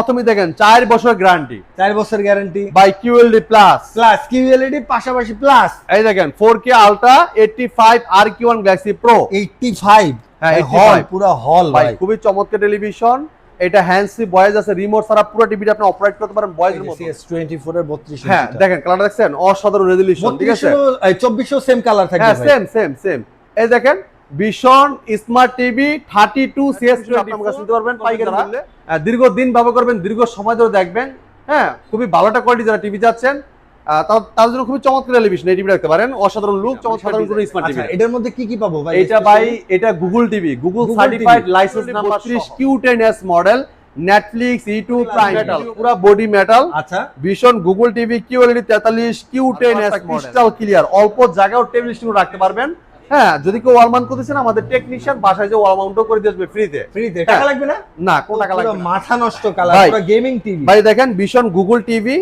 প্রথমে দেখেন 4 বছর গ্যারান্টি, 4 বছর guarantee by QLED plus, QLED পাশাপাশি প্লাস। এই দেখেন 4K ultra 85 RQ1 Galaxy pro 85, হ্যাঁ হল 85 পুরো হল ভাই, ভাই। খুবই চমৎকার টেলিভিশন। এটা হ্যান্ড ফ্রি ভয়েস আছে, রিমোট ছাড়া পুরো টিভিটা আপনি অপারেট করতে পারেন ভয়েসের মতো। CS24 এর 32 হ্যাঁ দেখেন কালার দেখছেন, অসাধারণ রেজোলিউশন, ঠিক আছে। 2400 সেম কালার থাকবে হ্যাঁ ভাই। সেম। এই দেখেন ভীষণ স্মার্ট টিভি 32 CS24 আপনার কাছে নিতে পারবেন পাইকারি মূল্যে। দীর্ঘদিন ব্যবহার করবেন, দীর্ঘ সময় ধরে দেখবেন। হ্যাঁ খুবই ভালোটা কোয়ালিটি যারা টিভি চাচ্ছেন তার জন্য খুবই চমৎকার টেলিভিশন এই টিভি রাখতে পারেন। অসাধারণ লুক, চমৎকার স্মার্ট টিভি। আচ্ছা এটার মধ্যে কি পাবো ভাই? এটা ভাই এটা Google TV, Google certified licence number 32 Q10S model, Netflix, YouTube, prime metal, পুরো বডি মেটাল। আচ্ছা vision Google TV QLED 43 Q10S crystal clear, অল্প জায়গাও টেবিল স্টুল রাখতে পারবেন। হ্যাঁ যদি কেউ ওয়াল মাউন্ট করতেছেন আমাদের টেকনিশিয়ান বাসায় যে ওয়াল মাউন্টও করে দিয়ে আসবে ফ্রিতে। টাকা লাগবে না? না কোনো টাকা লাগবে না। মাথা নষ্ট কালার, পুরো গেমিং টিভি ভাই দেখেন vision Google TV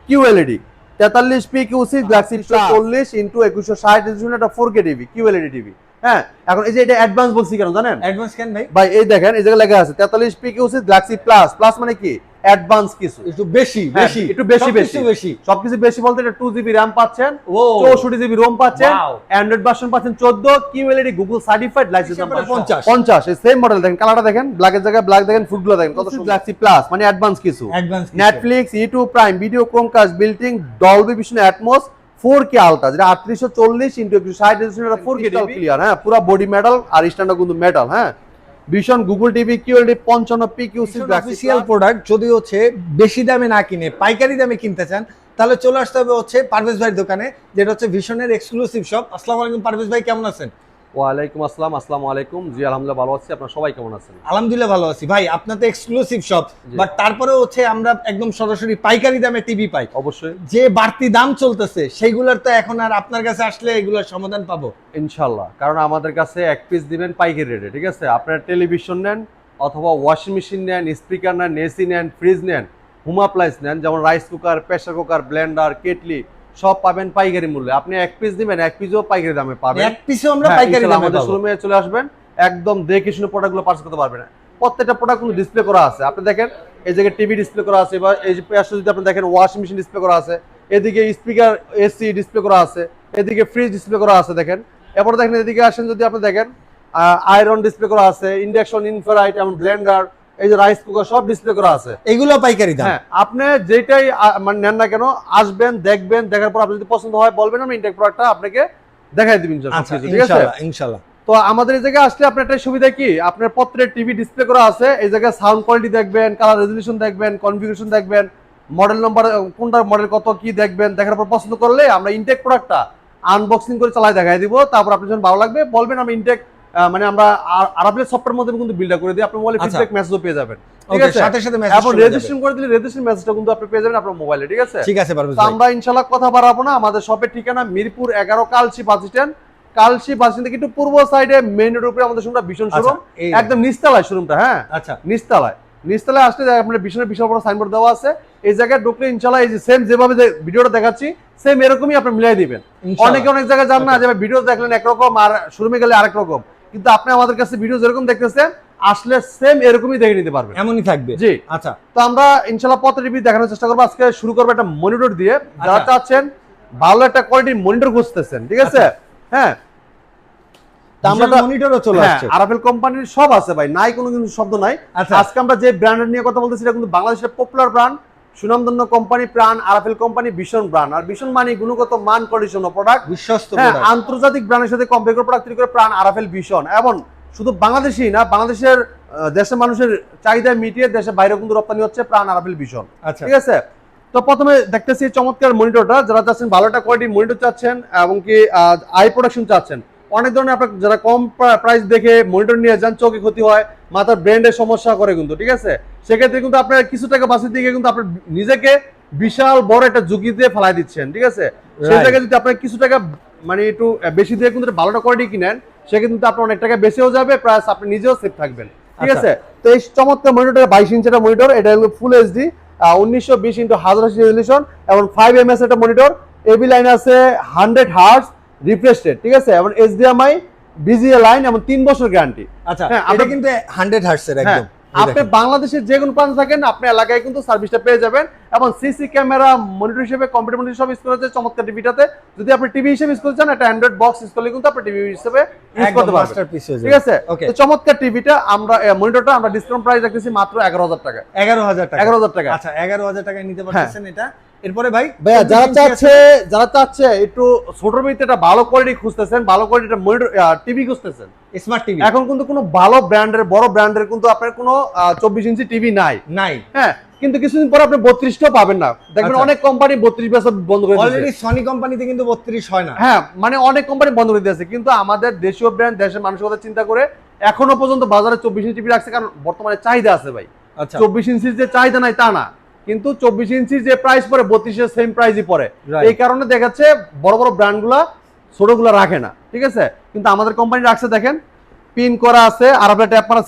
QLED 43 PQC Galaxy 40 into 2160 resolution, এটা 4K টিভি কিউএলইডি টিভি। হ্যাঁ এখন এই যে এটা অ্যাডভান্স বলছি কেন জানেন? অ্যাডভান্স কেন ভাই? ভাই এই দেখেন এই জায়গায় লেখা আছে 43 PQC গ্যালাক্সি প্লাস, প্লাস মানে কি অ্যাডভান্স কিছু, একটু বেশি একটু বেশি সবকিছু বেশি বলতে এটা 2GB RAM পাচ্ছেন, 64GB ROM পাচ্ছেন, অ্যান্ড্রয়েড ভার্সন পাচ্ছেন 14, QLED Google certified licence number 50। এই সেম মডেল দেখেন, কালারটা দেখেন, ব্ল্যাকের জায়গায় ব্ল্যাক দেখেন, ফুটগুলো দেখেন কত সুন্দর। গ্যালাক্সি প্লাস মানে অ্যাডভান্স কিছু, Netflix, YouTube, prime video, Chromecast, built in, Dolby vision, atoms, 4K ultra যেটা 3840 ইনটু 160 রেজোলিউশন, এটা 4K ক্লিয়ার। হ্যাঁ পুরো বডি মেটাল আর স্ট্যান্ডার্ড কিন্তু মেটাল। হ্যাঁ ভীষণ Google TV QLED 55 PQC official product. যদি হচ্ছে বেশি দামে না কিনে পাইকারি দামে কিনতে চান তাহলে চলে আসতে হবে হচ্ছে পারভেজ ভাইয়ের দোকানে, যেটা হচ্ছে ভিশনের এক্সক্লুসিভ শপ। আসসালামু আলাইকুম পারভেজ ভাই, কেমন আছেন? ওয়ালাইকুম আসসালাম, আসসালামু আলাইকুম। জি আলহামদুলিল্লাহ ভালো আছি, আপনারা সবাই কেমন আছেন? আলহামদুলিল্লাহ ভালো আছি ভাই। আপনার তো এক্সক্লুসিভ শপ, বাট তারপরে হচ্ছে আমরা একদম সরাসরি পাইকারি দামে টিভি পাই। অবশ্যই যে বাড়তি দাম চলতেছে সেইগুলোর তো এখন আর আপনার কাছে আসলে এগুলোর সমাধান পাবো ইনশাল্লাহ, কারণ আমাদের কাছে এক পিস দিবেন পাইকারি রেটে, ঠিক আছে। আপনারা টেলিভিশন নেন অথবা ওয়াশিং মেশিন নেন, স্পিকার নেন, এসি নেন, ফ্রিজ নেন, হোম অ্যাপ্লায়েন্স নেন, যেমন rice cooker, pressure cooker, Blender, kettle সব পাবেন পাইকারি মূল্যে। আপনি এক পিস দিবেন, এক পিসও পাইকারি দামে পাবেন। এক পিসও আমরা পাইকারি দামে আমাদের শোরুমে চলে আসবেন, একদম দেখে শুনে প্রোডাক্টগুলো পারচেজ করতে পারবেন। প্রত্যেকটা প্রোডাক্ট কিন্তু ডিসপ্লে করা আছে, আপনি দেখেন এই জায়গায় টিভি ডিসপ্লে করা আছে, এবার এই যে পাশে যদি আপনি দেখেন ওয়াশিং মেশিন ডিসপ্লে করা আছে, এদিকে স্পিকার, এসি ডিসপ্লে করা আছে, এদিকে ফ্রিজ ডিসপ্লে করা আছে দেখেন। এরপরে দেখেন এদিকে আসেন যদি আপনি দেখেন আয়রন ডিসপ্লে করা আছে, ইন্ডাকশন, ইনফ্রারেড এবং ব্লেন্ডার, এই যে রাইস কুকার সব ডিসপ্লে করা আছে, এগুলো পাইকারি দাম। হ্যাঁ আপনি যেটাই মানে নেন না কেন আসবেন, দেখবেন, দেখার পর আপনার যদি পছন্দ হয় বলবেন, আমি ইনটেক প্রোডাক্টটা আপনাকে দেখাই দিবেন, ঠিক আছে ইনশাআল্লাহ। তো আমাদের এই জায়গায় আসলে আপনার একটা সুবিধা কি, আপনার পত্রের টিভি ডিসপ্লে করা আছে, এই জায়গায় সাউন্ড কোয়ালিটি দেখবেন, কালার রেজোলিউশন দেখবেন, কনফিগারেশন দেখবেন, মডেল নাম্বার কোনটা মডেল কত কি দেখবেন, দেখার পর পছন্দ করলে আমরা ইনটেক প্রোডাক্টটা আনবক্সিং করে চালাই দেখাই দিব। তারপর আপনি যখন ভালো লাগবে বলবেন, আমি ইনটেক মানে আমরা আরাফেল সফটওয়্যার মধ্যে কিন্তু বিল্ড করে দিই, আপনি মোবাইলে ফিডব্যাক মেসেজও পেয়ে যাবেন, ঠিক আছে। সাথে সাথে মেসেজ এবং রেজিস্ট্রেশন করে দিলে রেজিস্ট্রেশন মেসেজটা কিন্তু আপনি পেয়ে যাবেন আপনার মোবাইলে, ঠিক আছে। ঠিক আছে পারভেজ তো ভাই, আমরা ইনশাআল্লাহ কথা বাড়াবো না। আমাদের শপের ঠিকানা Mirpur 11 Kalshi bus stand, Kalshi bus stand থেকে একটু পূর্ব সাইডে মেইন রোডের উপরে আমাদের শোরুমটা ভীষণ শোরুম, একদম নিচতলায় শোরুমটা। হ্যাঁ আচ্ছা নিচতলায় আসলে আপনার ভীষণের বিশাল বড় সাইনবোর্ড দেওয়া আছে, এই জায়গায় ঢুকলে ইনশাআল্লাহ এই যে সেম যেভাবে ভিডিওটা দেখাচ্ছি সেম এরকমই আপনি মিলাই দিবেন। অনেকে অনেক জায়গায় জান না যে ভিডিও দেখলেন একরকম আর শোরুমে গেলে আরেক রকম, কিন্তু আপনি আমাদের কাছে ভিডিও যেরকম দেখতেছেন আসলে সেম এরকমই দেখে নিতে পারবেন, এমনই থাকবে। জি আচ্ছা তো আমরা ইনশাআল্লাহ প্রত্যেকটা টিভি দেখানোর চেষ্টা করবো। আজকে শুরু করবো একটা মনিটর দিয়ে, যারা চাচ্ছেন ভালো একটা কোয়ালিটির মনিটর খুঁজতেছেন, ঠিক আছে। হ্যাঁ আমরা মনিটরও চলে আসছে, আরাফেল কোম্পানির সব আছে ভাই, নাই কোনো কিন্তু শব্দ নাই। আজকে আমরা যে ব্র্যান্ড নিয়ে কথা বলতেছি এটা কিন্তু বাংলাদেশের পপুলার ব্র্যান্ড, সুনামধন্য কোম্পানি, প্রাণ আরাফেল কোম্পানি, ভীষণ ব্র্যান্ড। আর ভীষণ মানে গুণগত মান, কন্ডিশন ও প্রোডাক্ট বিশ্বস্ত আন্তর্জাতিক ব্র্যান্ডের সাথে কম্পেয়ার করে প্রোডাক্ট তৈরি করে প্রাণ আরাফেল ভীষণ। এবং শুধু বাংলাদেশি না, বাংলাদেশের দেশের মানুষের চাহিদা মিটিয়ে দেশের বাইরে কিন্তু রপ্তানি হচ্ছে প্রাণ আরাফেল ভীষণ, ঠিক আছে। তো প্রথমে দেখতেছি চমৎকার মনিটরটা, যারা চাচ্ছেন ভালো একটা কোয়ালিটির মনিটর চাচ্ছেন এবং কি আই প্রোডাকশন চাচ্ছেন, অনেক ধরনের আপনার যারা কম প্রাইস দেখে মনিটর নিয়ে যান, চোখে ক্ষতি হয়, মাথার ব্রেনের সমস্যা করে কিন্তু, ঠিক আছে। সেক্ষেত্রে কিন্তু আপনার কিছু টাকা বাঁচিয়ে দিয়ে কিন্তু আপনার নিজেকে বিশাল বড় একটা ঝুঁকিতে ফেলাই দিচ্ছেন, ঠিক আছে। সেই জায়গায় যদি আপনার কিছু টাকা মানে একটু বেশি দিয়ে কিন্তু ভালোটা কোয়ালিটি কিনেন, সেক্ষেত্রে আপনার অনেক টাকা বেঁচেও যাবে, প্লাস আপনি নিজেও সেফ থাকবেন, ঠিক আছে। তো এই চমৎকার মনিটরটা 22 ইঞ্চির মনিটর, এটা হলো ফুল এইচডি 1920x1080 রেজোলিউশন এবং 5ms একটা মনিটর, এবি লাইন আছে 100 হার্টজ রিফ্রেশ রেট, ঠিক আছে, এবং HDMI BGA লাইন এবং 3 বছর গ্যারান্টি। আচ্ছা এটা কিন্তু 100 হার্টজ এর একদম আপনি বাংলাদেশের যে কোনো প্রান্তে থাকেন আপনি এলাকায় কিন্তু সার্ভিসটা পেয়ে যাবেন এবং সিসি ক্যামেরা মনিটর হিসেবে কম্পিউটার মনিটর সব ইউজ করা যায় চমৎকার টিভিটাতে। যদি আপনি টিভি হিসেবে ইউজ করতে চান একটা অ্যান্ড্রয়েড বক্স ইউজ করলে কিন্তু আপনি টিভি হিসেবে ইউজ করতে পারবেন, ঠিক আছে। তো চমৎকার টিভিটা আমরা মনিটরটা আমরা ডিসকাউন্ট প্রাইস রাখতেছি মাত্র 11,000 টাকা। 11,000 টাকা। আচ্ছা 11,000 টাকায় নিতে পারতেছেন এটা। এরপরে ভাইয়া যারা চাচ্ছে একটু ছোটর ভিতরে একটা ভালো কোয়ালিটি খুঁজতেছেন, ভালো কোয়ালিটির মনিটর টিভি খুঁজতেছেন, স্মার্ট টিভি, এখন কিন্তু কোনো ভালো ব্র্যান্ডের বড় ব্র্যান্ডের কিন্তু আপনার কোনো 24 ইঞ্চি টিভি নাই। হ্যাঁ, কিন্তু কিছুদিন পরে আপনি 32টাও পাবেন না। দেখবেন অনেক কোম্পানি 32 বছর বন্ধ করে দিয়েছে। অলরেডি সনি কোম্পানিতে কিন্তু 32 হয় না। হ্যাঁ, মানে অনেক কোম্পানি বন্ধ করে দিয়েছে, কিন্তু আমাদের দেশীয় ব্র্যান্ড দেশের মানুষের কথা চিন্তা করে এখনো পর্যন্ত বাজারে 24 ইঞ্চি টিভি রাখছে, কারণ বর্তমানে চাহিদা আছে ভাই। 24 ইঞ্চির যে চাহিদা নাই তা না, কিন্তু 24 ইঞ্চির যে প্রাইস পড়ে 32 এর সেম প্রাইসই পড়ে। এই কারণে দেখাচ্ছে বড় বড় ব্র্যান্ডগুলা ছোটগুলা রাখে না, ঠিক আছে। কিন্তু আমাদের কোম্পানি রাখছে, দেখেন পিন করা আছে আর আপনার ট্যাপ মারা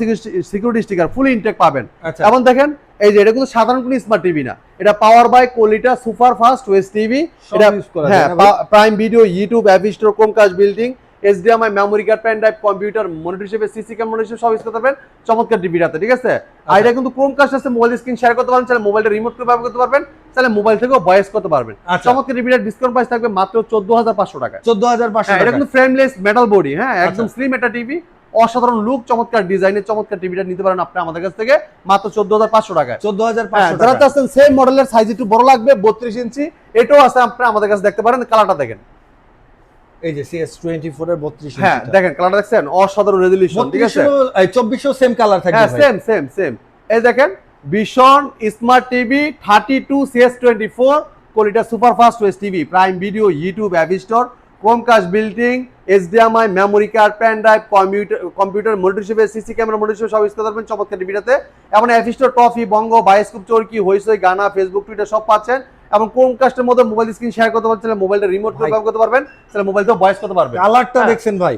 সিকিউরিটি স্টিকার ফুলি ইনটেক পাবেন। এবং দেখেন এই যে এটা কিন্তু সাধারণ কোনো স্মার্ট টিভি না, এটা power by quality super fast ওয়েস টিভি। এটা হ্যাঁ, Prime Video, YouTube, app store, Chromecast built in, HDMI, memory card, pen drive, computer monitor হিসেবে সিসি ক্যামেরা হিসেবে সব ইউজ করতে পারবেন চমৎকার টিভিটাতে, ঠিক আছে। আর এটা কিন্তু ক্রোমকাস্ট আছে, মোবাইল স্ক্রিন শেয়ার করতে পারবেন, চাইলে মোবাইলটা রিমোট করে ব্যবহার করতে পারবেন, চাইলে মোবাইল থেকেও ভয়েস করতে পারবেন। চমৎকার টিভিটার ডিসকাউন্ট প্রাইস থাকবে মাত্র 14,500 টাকা। 14,500 টাকা। এটা কিন্তু ফ্রেমলেস মেটাল বডি, হ্যাঁ একদম স্লিম একটা টিভি, অসাধারণ লুক, চমৎকার ডিজাইনের চমৎকার টিভিটা নিতে পারেন আপনি আমাদের কাছ থেকে মাত্র 14,500 টাকায়। 14,500 যারা চাচ্ছেন সেম মডেলের সাইজ একটু বড় লাগবে 32 ইঞ্চি, এটাও আছে, আপনি আমাদের কাছে দেখতে পারেন। কালারটা দেখেন, এই যে CS24 এর 32 ইঞ্চি, হ্যাঁ দেখেন কালারটা দেখছেন, অসাধারণ রেজোলিউশন, ঠিক আছে। 2400 সেম কালার থাকবে, হ্যাঁ সেম। এই দেখেন Vision smart TV 32 CS24 quality super fast ওয়েস TV, Prime Video, YouTube, app store, Chromecast built in, HDMI, memory card, pen drive, computer monitor হিসেবে সিসি ক্যামেরা মনিটর হিসেবে সব ইউজ করতে পারবেন চমৎকার টিভিটাতে। এবং app store, Toffee, Bongo, Bioscope, Chorki, Hoichoi, Gaana, Facebook, Twitter সব পাচ্ছেন। এবং ক্রোমকাস্টের মধ্যে মোবাইল স্ক্রিন শেয়ার করতে পারছেন, মোবাইলটা রিমোট করে ব্যবহার করতে পারবেন, তাহলে মোবাইলটাও ভয়েস করতে পারবেন। কালারটা দেখছেন ভাই,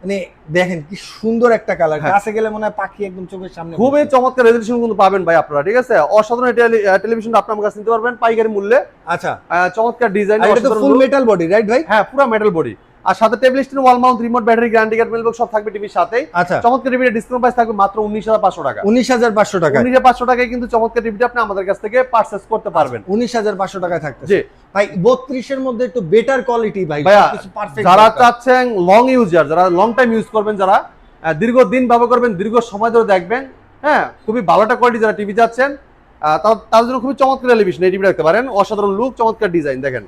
মানে দেখেন কি সুন্দর একটা কালার, কাছে গেলে মনে হয় পাখি একদম চোখের সামনে। খুবই চমৎকার রেজোলিউশন কিন্তু পাবেন ভাই আপনারা, ঠিক আছে। অসাধারণ টেলিভিশনটা আপনার কাছে নিতে পারবেন পাইকারি মূল্যে। আচ্ছা, চমৎকার ডিজাইন, এটা তো ফুল মেটাল বডি, রাইট ভাই? হ্যাঁ, পুরো মেটাল বডি, আর সাথে table stand, wall mount, remote, battery, guarantee card, মেলবক্স সব থাকবে টিভির সাথে। চমৎকার টিভির ডিসকাউন্ট প্রাইস থাকবে মাত্র 19,500 টাকা। 19,500 টাকা। 19,500 টাকায় কিন্তু চমৎকার টিভিটা আপনি আমাদের কাছ থেকে পারচেজ করতে পারবেন। 19,500 টাকায় থাকবে। জি ভাই 32 এর মধ্যে একটু বেটার কোয়ালিটি ভাই, কিছু পারফেক্ট। যারা চাচ্ছেন লং ইউজার, যারা লং টাইম ইউজ করবেন, যারা দীর্ঘদিন ব্যবহার করবেন, দীর্ঘ সময় ধরে দেখবেন, হ্যাঁ খুবই ভালোটা কোয়ালিটি যারা টিভি চাচ্ছেন, তার জন্য খুবই চমৎকার টেলিভিশন এই টিভি রাখতে পারেন। অসাধারণ লুক, চমৎকার ডিজাইন, দেখেন।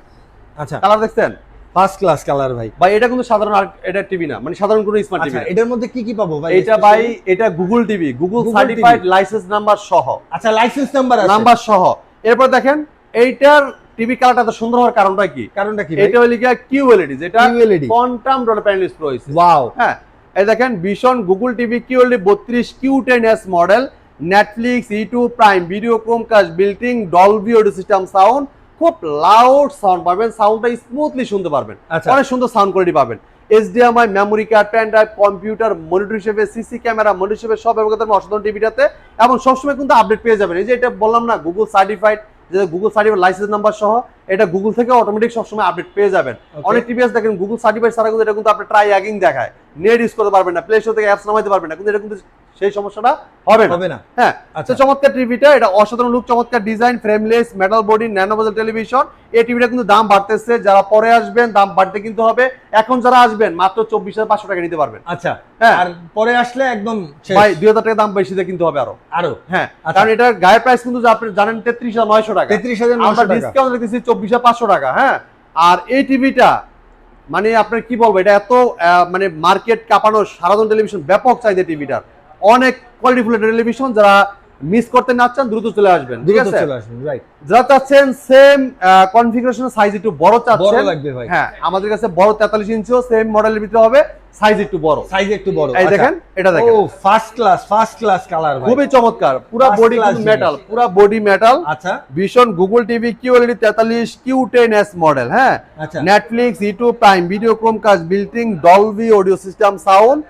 আচ্ছা, কালার দেখছেন, ফার্স্ট ক্লাস কালার ভাই। ভাই এটা কিন্তু সাধারণ এটা টিভি না, মানে সাধারণ কোনো স্মার্ট টিভি। এটার মধ্যে কি কি পাবো ভাই? এটা ভাই এটা Google TV, Google certified licence number সহ। আচ্ছা, লাইসেন্স নাম্বার আছে, নাম্বার সহ। এরপর দেখেন এইটার টিভি কালারটা এত সুন্দর হওয়ার কারণটা কি? এটা হলো কি QLED, যেটা কোয়ান্টাম ডট প্যানেল ডিসপ্লে হইছে। ওয়াও, হ্যাঁ এই দেখেন Vision Google TV QLED 32 Q10s model, Netflix, YouTube, prime video, Chromecast building, Dolby audio system sound, খুব লাউড সাউন্ড পাবেন, সাউন্ডটা স্মুথলি শুনতে পারবেন, অনেক সুন্দর সাউন্ড কোয়ালিটি পাবেন। HDMI, memory card, pen drive, computer monitor হিসেবে, সিসি ক্যামেরা মনিটর হিসেবে সব ব্যবহার করতে পারবেন অসাধারণ টিভিটাতে। এবং সবসময় কিন্তু আপডেট পেয়ে যাবেন। এই যে এটা বললাম না গুগল সার্টিফাইড, যে গুগল সার্টিফাইড লাইসেন্স নাম্বার সহ, এটা গুগল থেকে অটোমেটিক সবসময় আপডেট পেয়ে যাবেন। অনেক টিভি আছে দেখেন গুগল সার্টিফাইড ছাড়া কিন্তু এটা কিন্তু আপনি ট্রাই অ্যাগিং দেখায়, নেট ইউজ করতে পারবেন না, প্লে স্টোর থেকে অ্যাপস নামাইতে পারবেন না, কিন্তু এটা কিন্তু সেই সমস্যাটা হবে না। হ্যাঁ, আচ্ছা চমৎকার টিভিটা, এটা অসাধারণ লুক, চমৎকার design, frameless metal body, nano বেজেল টেলিভিশন। এই টিভিটা কিন্তু দাম বাড়তেছে, যারা পরে আসবেন দাম বাড়তে কিন্তু হবে, এখন যারা আসবেন মাত্র 24,500 টাকা নিতে পারবেন। আচ্ছা, হ্যাঁ, আর পরে আসলে একদম ভাই 2,000 টাকা দাম বেশি দিয়ে কিন্তু হবে আরো। হ্যাঁ, কারণ এটা গায়ের প্রাইস কিন্তু আপনি জানেন 33,900 টাকা, 33,900 আমরা ডিসকাউন্ট রেখেছি 24,500 টাকা। হ্যাঁ, আর এই টিভিটা মানে আপনার কি বলবো, এটা এত মানে মার্কেট কাঁপানো সারাদিন টেলিভিশন, ব্যাপক চাহিদা টিভিটার, অনেক কোয়ালিটিফুল টেলিভিশন। যারা মিস করতে না চান দ্রুত চলে আসবেন, ঠিক আছে। যারা চাচ্ছেন সেম কনফিগারেশন সাইজ একটু বড় চাচ্ছেন, হ্যাঁ আমাদের কাছে বড় 43 ইঞ্চিও সেম মডেলের ভিতরে হবে, সাইজ একটু বড়, এই দেখেন, এটা দেখেন, ও ফার্স্ট ক্লাস কালার ভাই, খুবই চমৎকার, পুরো বডি মেটাল, পুরো বডি মেটাল। আচ্ছা, vision Google TV QLED 43 Q10s model. হ্যাঁ, Netflix, YouTube, prime video, Chromecast building, Dolby audio system sound,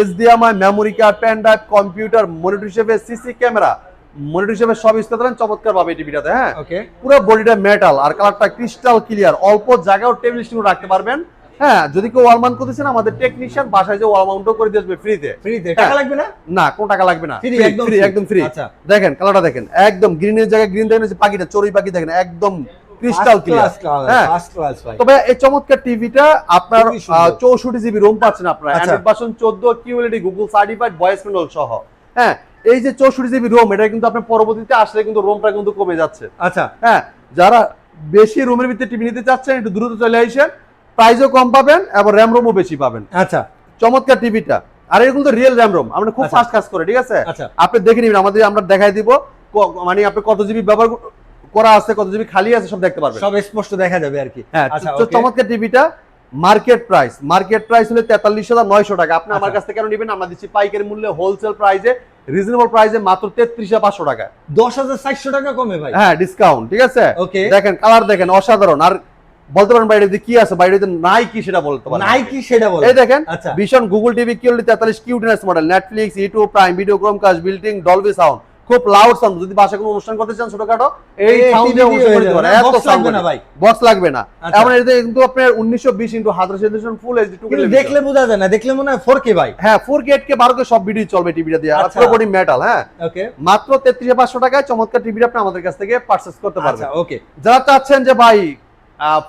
HDMI, memory card, pen drive, computer monitor হিসেবে, সিসি ক্যামেরা মনিটর হিসেবে সব ইউজ করতে পারেন চমৎকার ভাবে এই টিভিটাতে। হ্যাঁ, পুরো বডিটা মেটাল আর কালারটা ক্রিস্টাল ক্লিয়ার, অল্প জায়গাও টেবিল স্টুল রাখতে পারবেন, হ্যাঁ, যদি কেউ ওয়াল মাউন্ট করতেছেন আমাদের টেকনিশিয়ান বাসায় যে ওয়াল মাউন্টও করে দিয়ে আসবে ফ্রিতে। ফ্রিতে টাকা লাগবে না? না, কোনো টাকা লাগবে না, Free, একদম ফ্রি, free। একদম ফ্রি। আচ্ছা। দেখেন কালারটা দেখেন, একদম গ্রিনের জায়গায় গ্রিন দেখেন, যে পাখিটা চড়ুই পাখি দেখেন একদম ক্রিস্টাল ক্লিয়ার। হ্যাঁ, ফার্স্ট ক্লাস ভাই। তবে এই চমৎকার টিভিটা আপনার খুবই সুন্দর। 64 জিবি রোম পাচ্ছেন আপনারা, আচ্ছা। Android version 14 QLED Google certified voice control সহ। হ্যাঁ, এই যে 64 জিবি রোম, এটা কিন্তু আপনার পরবর্তীতে আসলে কিন্তু রোমটা কিন্তু কমে যাচ্ছে। আচ্ছা, হ্যাঁ, যারা বেশি রুমের ভিতরে টিভি নিতে চাচ্ছেন একটু দ্রুত চলে আসেন, প্রাইসও কম পাবেন এবং র্যাম রোমও বেশি পাবেন। আচ্ছা, চমৎকার টিভিটা। আর এরকম তো রিয়েল র্যাম রোম, আমরা খুব আচ্ছা। ফাস্ট কাজ করে, ঠিক আছে? আচ্ছা। আপনি দেখে নিবেন, আমরা দেখাই দিব মানে আপনি কত জিবি ব্যবহার করা আছে, কত জিবি খালি আছে, সব দেখতে পারবেন। সব স্পষ্ট দেখা যাবে আর কি। হ্যাঁ, আচ্ছা, তো okay। চমৎকার টিভিটা মার্কেট প্রাইস হলো 43,900 টাকা। আপনি আমার কাছ থেকে কেন নেবেন? আমরা দিচ্ছি পাইকারি মূল্যে, হোলসেল প্রাইসে, রিজনেবল প্রাইসে মাত্র 33,500 টাকা। 10,400 টাকা কমে ভাই। হ্যাঁ, ডিসকাউন্ট, ঠিক আছে? ওকে। দেখেন কালার দেখেন, অসাধারণ। আর বলতে পারেন বাইরে কি আছে, বাইরে নাই কি সেটা বলতে পারেন। নাই কি সেটা বলো। এই দেখেন, আচ্ছা। Vision Google TV QLED 43 Q ten S model, Netflix, YouTube prime video, Chromecast, built in, Dolby sound, খুব লাউড সাউন্ড। যদি বাসায় কোনো অনুষ্ঠান করতে চান ছোটখাটো, এই সাউন্ড দিয়ে অনুষ্ঠান করতে পারেন। এত বক্স লাগবে না ভাই। বক্স লাগবে না। আচ্ছা। এমন এতে কিন্তু আপনার 1920x1080 ফুল এইচডি 2K কিন্তু দেখলে বোঝা যায় না, দেখলে মনে হয় 4K ভাই। হ্যাঁ, 4K 8K 12K সব ভিডিও চলবে টিভিটা দিয়ে। আর আচ্ছা। পুরো বডি মেটাল। হ্যাঁ, ওকে, মাত্র 33,500 টাকায় চমৎকার টিভিটা আপনি আমাদের কাছ থেকে পারচেজ করতে পারবেন। আচ্ছা, ওকে। যারা চাচ্ছেন যে ভাই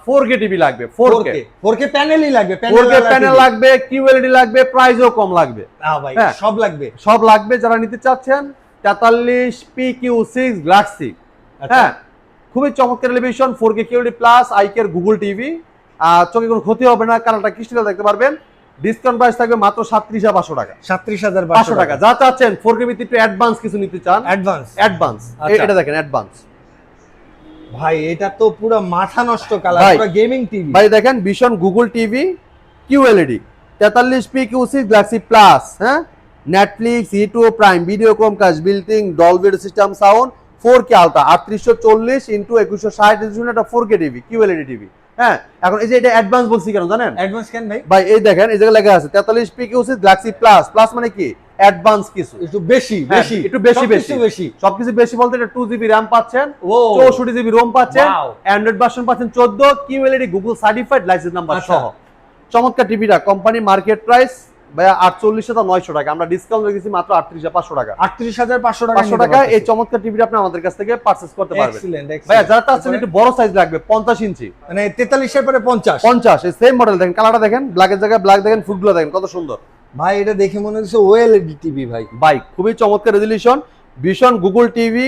4K টিভি লাগবে, 4K 4K প্যানেলই লাগবে, 4K প্যানেল লাগবে, কিউএলইডি লাগবে, প্রাইসও কম লাগবে। হ্যাঁ ভাই, হ্যাঁ। সব লাগবে। সব লাগবে। যারা নিতে চাচ্ছেন 43 PQ6 গ্যালাক্সি। আচ্ছা। হ্যাঁ, খুবই চমৎকার টেলিভিশন, 4K কিউএলইডি প্লাস আইকের গুগল টিভি। চোখে কোনো ক্ষতি হবে না, কালারটা ক্রিস্টাল দেখতে পারবেন। ডিসকাউন্ট প্রাইস থাকবে মাত্র 37,500 টাকা। 37,500 টাকা। যা চাচ্ছেন 4K ভিত্তি একটু অ্যাডভান্স কিছু নিতে চান, অ্যাডভান্স। আচ্ছা। এটা দেখেন অ্যাডভান্স। ভাই এটা তো পুরো মাথা নষ্ট কালার, ভাই, পুরো গেমিং টিভি। ভাই দেখেন, vision Google TV QLED 43 PQ6 galaxy plus. হ্যাঁ, Netflix, YouTube prime video, Chromecast, built in, Dolby system sound, 4K ultra 3840x2160 resolution, একটা 4K টিভি কিউএলইডি টিভি। হ্যাঁ, এখন এই যে এটা অ্যাডভান্স বলছি কেন জানেন? অ্যাডভান্স কেন ভাই? ভাই এই দেখেন, এই জায়গায় লেখা আছে 43 PQ6 গ্যালাক্সি প্লাস। প্লাস মানে কি? অ্যাডভান্স কিছু, একটু বেশি হ্যাঁ, বেশি, একটু বেশি সবকিছু বেশি সবকিছু বেশি বলতে এটা 2 জিবি র্যাম পাচ্ছেন, ও 64 জিবি রোম পাচ্ছেন, Wow। অ্যান্ড্রয়েড ভার্সন পাচ্ছেন 14, QLED Google certified licence number আচ্ছা। সহ। চমৎকার টিভিটা কোম্পানি মার্কেট প্রাইস ভাই 48,900 টাকা। আমরা ডিসকাউন্ট রেখেছি মাত্র 38,500 টাকা। 38,500 টাকা। 500 টাকা এই চমৎকার টিভিটা আপনি আমাদের কাছ থেকে পারচেজ করতে পারবেন। এক্সিলেন্ট, ভাই যারা চাচ্ছেন একটু বড় সাইজ লাগবে, 50 ইঞ্চি, মানে 43 এর পরে 50। 50 এই সেম মডেল দেখেন, কালারটা দেখেন, ব্ল্যাকের জায়গায় ব্ল্যাক দেখেন, ফুটগুলো দেখেন কত সুন্দর। ভাই এটা দেখে মনে হচ্ছে ওএলইডি টিভি ভাই। ভাই খুবই চমৎকার রেজোলিউশন, ভীষণ গুগল টিভি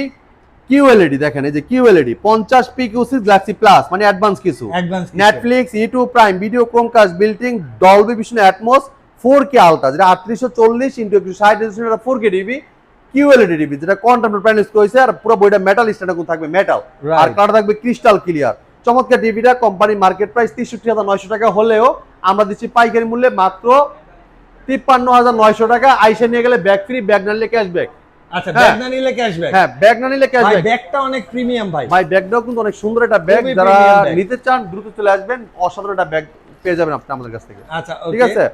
কিউএলইডি দেখেন, এই যে কিউএলইডি 50 PQ6 গ্যালাক্সি প্লাস মানে অ্যাডভান্স কিছু। Netflix, YouTube prime video, Chromecast, built in, Dolby vision atoms, 4K ultra যেটা 3840x160 রেজোলিউশন, একটা 4K টিভি কিউএলইডি টিভি যেটা কোয়ান্টাম প্যানেল হয়েছে। আর পুরো বইটা মেটাল স্ট্যান্ডার্ড থাকবে, মেটাল, আর কালার থাকবে ক্রিস্টাল ক্লিয়ার। চমৎকার টিভিটা কোম্পানি মার্কেট প্রাইস 63,900 টাকা হলেও আমরা দিচ্ছি পাইকারি মূল্যে মাত্র 53,900 টাকা। আইসা নিয়ে গেলে ব্যাগ ফ্রি, ব্যাগ না নিলে ক্যাশব্যাক। আচ্ছা, ব্যাগ না নিলে ক্যাশব্যাক। হ্যাঁ, ব্যাগ না নিলে ভাই ক্যাশব্যাক। ব্যাগটা অনেক প্রিমিয়াম ভাই। ভাই ব্যাগটাও কিন্তু অনেক সুন্দর একটা ব্যাগ, খুবই যারা premium bag। নিতে চান দ্রুত চলে আসবেন, অসাধারণ একটা ব্যাগ পেয়ে যাবেন আপনি আমাদের কাছ থেকে। আচ্ছা, ঠিক আছে?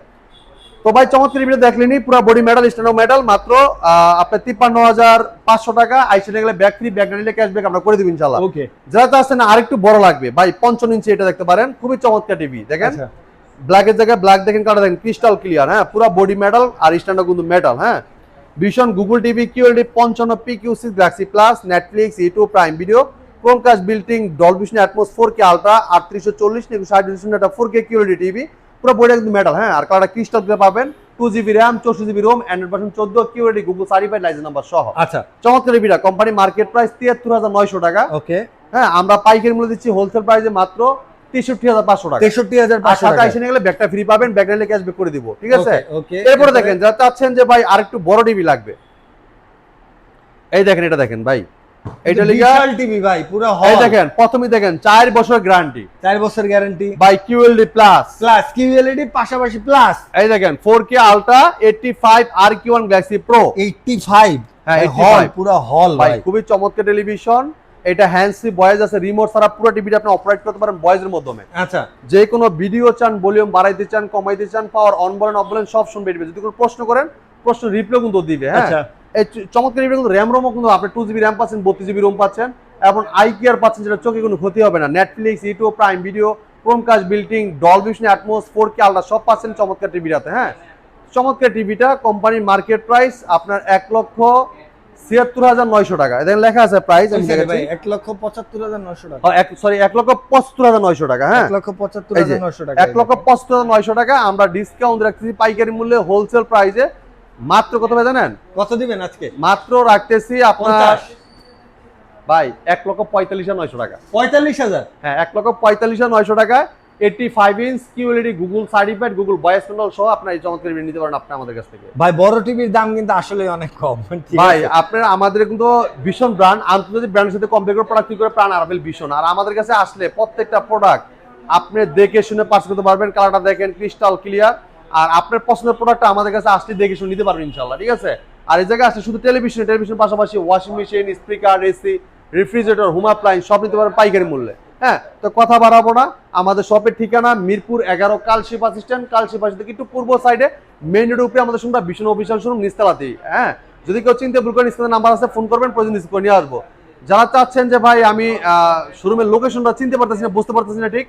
তো ভাই চমৎকার টিভিটা দেখলেনি, পুরো বডি মেটাল, স্ট্যান্ডার্ড মেটাল, মাত্র আপনার 53,500 টাকা। আইসা নিয়ে গেলে ব্যাগ ফ্রি, ব্যাগ না নিলে ক্যাশব্যাক আমরা করে দিব ইনশাআল্লাহ। ওকে। যারা চাচ্ছেন আরেকটু বড় লাগবে ভাই 55 ইঞ্চি এটা দেখতে পারেন, খুবই চমৎকার টিভি দেখেন। আচ্ছা। ব্ল্যাকের জায়গায় ব্ল্যাক দেখেন, কালার দেখেন ক্রিস্টাল ক্লিয়ার। হ্যাঁ, পুরো বডি মেটাল আর স্ট্যান্ডার্ড কিন্তু মেটাল। হ্যাঁ, ভীষণ Google TV QLED 55 PQ6 galaxy plus, Netflix, YouTube prime video, Chromecast, built in, Dolby vision atoms, 4K ultra 3840x60 resolution, একটা 4K কিউএলইডি টিভি, পুরো বডিটা কিন্তু মেটাল। হ্যাঁ, আর কালারটা ক্রিস্টাল দিয়ে পাবেন, 2 GB RAM, 64 GB ROM, Android version 14, QLED Google certified licence number সহ। আচ্ছা, চমৎকার টিভিটা কোম্পানি মার্কেট প্রাইস 73,900 টাকা। ওকে। হ্যাঁ, আমরা পাইকারি মূল্য দিচ্ছি হোলসেল প্রাইসে মাত্র 63,500 টাকা। 63,500 টাকা। আইসা নিয়ে গেলে ব্যাগটা ফ্রি পাবেন, ব্যাগ নিলে ক্যাশব্যাক করে দিব। ঠিক আছে? ওকে। এরপরে দেখেন যারা চাচ্ছেন যে ভাই আরেকটু বড় টিভি লাগবে, এই দেখেন, এটা দেখেন ভাই, এটা লিগা বিশাল টিভি ভাই, পুরো হল। এই দেখেন, প্রথমেই দেখেন 4 বছর গ্যারান্টি, 4 বছর guarantee by QLED plus, plus QLED পাশাপাশি প্লাস। এই দেখেন 4K ultra 85 RQ1 Galaxy pro 85। হ্যাঁ, হল, 85 পুরো হল ভাই, ভাই। খুবই চমৎকার টেলিভিশন। এটা হ্যান্ড ফ্রি ভয়েস আছে, রিমোট ছাড়া পুরো টিভিটা আপনি অপারেট করতে পারেন ভয়েসের মাধ্যমে। আচ্ছা, যে কোনো ভিডিও চান, ভলিউম বাড়াইতে চান, কমাইতে চান, পাওয়ার অন বলেন অফ বলেন সব শুনবে। যদি কোনো প্রশ্ন করেন, প্রশ্ন রিপ্লাই কিন্তু দিবে। হ্যাঁ, আচ্ছা। এই চমৎকার টিভিটা কিন্তু র্যাম রোমও কিন্তু আপনি 2 জিবি র্যাম পাচ্ছেন, 32 জিবি রোম পাচ্ছেন, এবং আইকিয়ার পাচ্ছেন, যেটা চোখে কোনো ক্ষতি হবে না। Netflix, YouTube prime video, Chromecast building, Dolby vision, atoms, 4K ultra সব পাচ্ছেন চমৎকার টিভিটাতে। হ্যাঁ, চমৎকার টিভিটা কোম্পানির মার্কেট প্রাইস আপনার 1,76,900 টাকা। এখানে লেখা আছে প্রাইস, আমি দেখাচ্ছি 1,75,900 টাকা। সরি 1,75,900 টাকা। হ্যাঁ, 1,75,900 টাকা। 1,75,900 টাকা আমরা ডিসকাউন্ট রাখতেছি পাইকারি মূল্যে, হোলসেল প্রাইসে মাত্র কত ভাই জানেন? কত দিবেন আজকে? মাত্র রাখতেছি আপনার ভাই 1,45,900 টাকা। 45,000? হ্যাঁ, 1,45,900 টাকা। 85 inch QLED Google certified, Google voice control সহ আপনার এই চমৎকার টিভি নিতে পারেন আপনি আমাদের কাছ থেকে। ভাই বড় টিভির দাম কিন্তু আসলে অনেক কম। ভাই আপনার আমাদের কিন্তু ভিশন ব্র্যান্ড, আন্তর্জাতিক ব্র্যান্ডের সাথে কম্পেয়ার করে প্রোডাক্ট তৈরি করে প্রাণ আরাফেল ভিশন। আর আমাদের কাছে আসলে প্রত্যেকটা প্রোডাক্ট আপনি দেখে শুনে পারচেজ করতে পারবেন। কালারটা দেখেন ক্রিস্টাল ক্লিয়ার। আর আপনার পছন্দের প্রোডাক্টটা আমাদের কাছে আসলে দেখে শুনে নিতে পারবেন ইনশাআল্লাহ, ঠিক আছে? আর এই জায়গায় আসলে শুধু টেলিভিশন পাশাপাশি washing machine, speaker, AC, refrigerator, home appliance সব নিতে পারবেন পাইকারি মূল্যে। হ্যাঁ, তো কথা বাড়াবো না, আমাদের শপের ঠিকানা মিরপুর 11 কালশি বাস স্ট্যান্ড। কালশি বাস থেকে একটু পূর্ব সাইডে মেইন রোডের উপরে আমাদের শোরুমটা ভীষণ অফিসিয়াল শোরুম নিস্তালাতেই। হ্যাঁ, যদি কেউ চিনতে ভুল করেন স্ক্রিনে নাম্বার আছে, ফোন করবেন, প্রয়োজন রিসিভ করে নিয়ে আসবো। যারা চাচ্ছেন যে ভাই আমি শোরুমের লোকেশনটা চিনতে পারতেছি না, বুঝতে পারতেছি না, ঠিক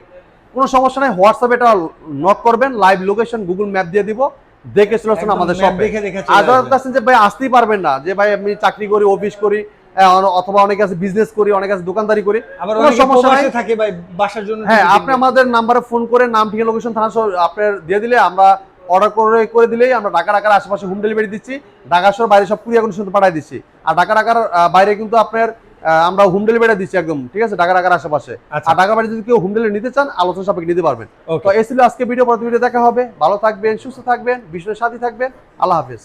কোনো সমস্যা নাই, হোয়াটসঅ্যাপে এটা নক করবেন, লাইভ লোকেশন গুগল ম্যাপ দিয়ে দিব, দেখে চলে আসুন আমাদের শপে। আর যারা চাচ্ছেন যে ভাই আসতেই পারবেন না, যে ভাই আমি চাকরি করি, অফিস করি, অথবা অনেক কাছে বিজনেস করি, অনেক কাছে দোকানদারি করি, আবার অনেক প্রবাসে থাকে ভাই বাসার জন্য। হ্যাঁ, আপনি আমাদের নাম্বারে ফোন করে নাম, ঠিকানা, লোকেশন, থানা সহ আপনার দিয়ে দিলে আমরা অর্ডার করে দিলেই আমরা ঢাকার আশেপাশে হোম ডেলিভারি দিচ্ছি। ঢাকা শহর বাইরে সব কুরিয়ার কন্ডিশন পাঠিয়ে দিচ্ছি। আর ঢাকার বাইরে কিন্তু আপনার আমরা হোম ডেলিভারি দিচ্ছি একদম, ঠিক আছে, ঢাকার আশেপাশে। আর ঢাকা বাইরে যদি কেউ হোম ডেলিভারি নিতে চান আলোচনা সাপেক্ষে নিতে পারবেন। তো এই ছিল আজকে ভিডিও, পরবর্তী ভিডিও দেখা হবে। ভালো থাকবেন, সুস্থ থাকবেন, বিশ্বের সাথে থাকবেন। আল্লাহ হাফেজ।